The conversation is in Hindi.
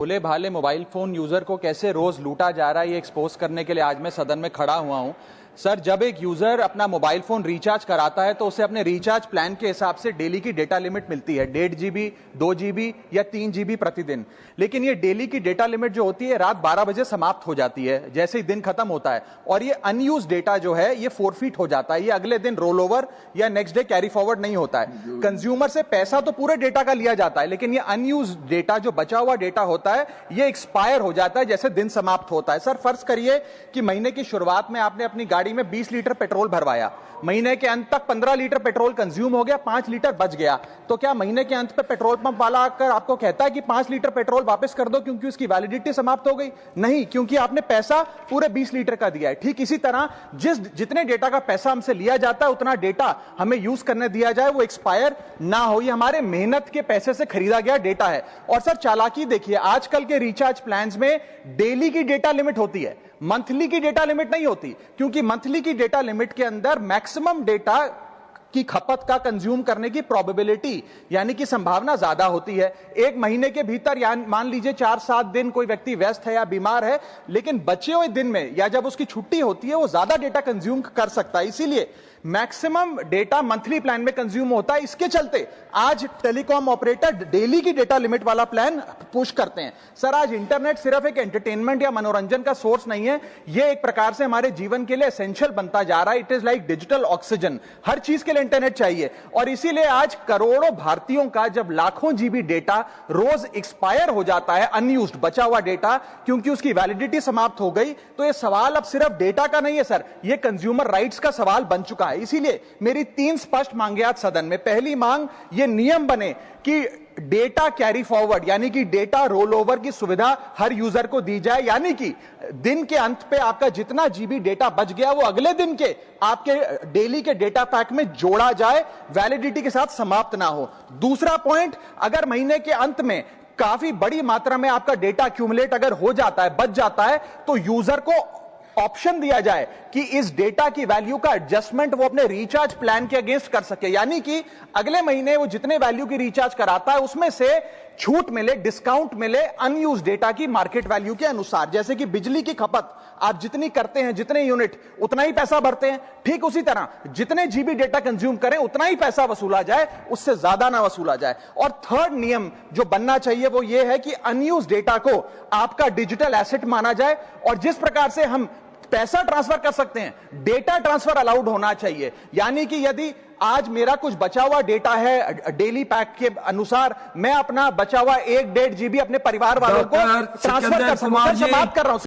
भोले भाले मोबाइल फोन यूजर को कैसे रोज लूटा जा रहा है, ये एक्सपोज करने के लिए आज मैं सदन में खड़ा हुआ हूं। सर, जब एक यूजर अपना मोबाइल फोन रिचार्ज कराता है तो उसे अपने रिचार्ज प्लान के हिसाब से डेली की डेटा लिमिट मिलती है, 1.5 GB, 2 GB या 3 GB प्रतिदिन। लेकिन ये डेली की डेटा लिमिट जो होती है रात 12 बजे समाप्त हो जाती है, जैसे ही दिन खत्म होता है, और ये अनयूज डेटा जो है ये फोरफीट हो जाता है, ये अगले दिन रोल ओवर या नेक्स्ट डे कैरी फॉरवर्ड नहीं होता है। कंज्यूमर से पैसा तो पूरे डेटा का लिया जाता है, लेकिन ये अनयूज डेटा, जो बचा हुआ डेटा होता है, ये एक्सपायर हो जाता है जैसे दिन समाप्त होता है। सर, फर्ज करिए कि महीने की शुरुआत में आपने अपनी गाड़ी में 20 लीटर पेट्रोल भरवाया, महीने के अंत तक 15 लीटर पेट्रोल कंज्यूम हो गया, 5 लीटर बच गया, तो क्या महीने के अंत पे पेट्रोल पंप वाला आकर आपको कहता है कि 5 लीटर पेट्रोल वापस कर दो क्योंकि उसकी वैलिडिटी समाप्त हो गई? नहीं, क्योंकि आपने पैसा पूरे 20 लीटर का दिया है। ठीक इसी तरह जितने डेटा का पैसा हमसे लिया जाता है उतना डेटा हमें यूज करने दिया जाए, वो एक्सपायर ना हो। ये हमारे मेहनत के पैसे से खरीदा गया डेटा है। और सर, चालाकी देखिए, आजकल के रिचार्ज प्लान्स में डेली की डेटा लिमिट होती है, मंथली की डेटा लिमिट नहीं होती, क्योंकि मंथली की डेटा लिमिट के अंदर मैक्सिमम डेटा की खपत का कंज्यूम करने की प्रोबेबिलिटी यानी कि संभावना ज्यादा होती है। एक महीने के भीतर या मान लीजिए 4-7 दिन कोई व्यक्ति व्यस्त है या बीमार है, लेकिन बचे हुए दिन में या जब उसकी छुट्टी होती है वो ज्यादा डेटा कंज्यूम कर सकता है, इसीलिए मैक्सिमम डेटा मंथली प्लान में कंज्यूम होता है। इसके चलते आज टेलीकॉम ऑपरेटर डेली की डेटा लिमिट वाला प्लान पुश करते हैं। सर, आज इंटरनेट सिर्फ एक एंटरटेनमेंट या मनोरंजन का सोर्स नहीं है, ये एक प्रकार से हमारे जीवन के लिए एसेंशियल बनता जा रहा है। It is like digital oxygen, हर चीज के लिए इंटरनेट चाहिए। और इसीलिए आज करोड़ों भारतीयों का जब लाखों जीबी डेटा रोज एक्सपायर हो जाता है, अनयूज्ड बचा हुआ डेटा, क्योंकि उसकी वैलिडिटी समाप्त हो गई, तो ये सवाल अब सिर्फ डेटा का नहीं है सर, ये कंज्यूमर राइट्स का सवाल बन चुका है। इसीलिए मेरी 3 स्पष्ट मांगे आज सदन में। पहली मांग, ये नियम बने कि डेटा कैरी फॉरवर्ड यानी कि डेटा रोल ओवर की सुविधा हर यूजर को दी जाए, यानी कि दिन के अंत पे आपका जितना जीबी डेटा बच गया वो अगले दिन के आपके डेली के डेटा पैक में जोड़ा जाए, वैलिडिटी के साथ समाप्त ना हो। दूसरा पॉइंट, अगर महीने के अंत में काफी बड़ी मात्रा में आपका डेटा एक्यूमुलेट अगर हो जाता है, बच जाता है, तो यूजर को ऑप्शन दिया जाए कि इस डेटा की वैल्यू का एडजस्टमेंट वो अपने रिचार्ज प्लान के अगेंस्ट कर सके, यानी कि अगले महीने वो जितने वैल्यू की रिचार्ज कराता है उसमें से छूट मिले, डिस्काउंट मिले अनयूज डेटा की मार्केट वैल्यू के अनुसार। जैसे कि बिजली की खपत आप जितनी करते हैं, जितने यूनिट, उतना ही पैसा भरते हैं, ठीक उसी तरह जितने जीबी डेटा कंज्यूम करें उतना ही पैसा वसूला जाए, उससे ज्यादा ना वसूला जाए। और थर्ड नियम जो बनना चाहिए वो ये है कि अनयूज डेटा को आपका डिजिटल एसेट माना जाए, और जिस प्रकार से हम पैसा ट्रांसफर कर सकते हैं, डेटा ट्रांसफर अलाउड होना चाहिए। यानी कि यदि आज मेरा कुछ बचा हुआ डेटा है डेली पैक के अनुसार, मैं अपना बचा हुआ 1-1.5 GB अपने परिवार वालों को ट्रांसफर कर सकूं। बात कर रहा हूं।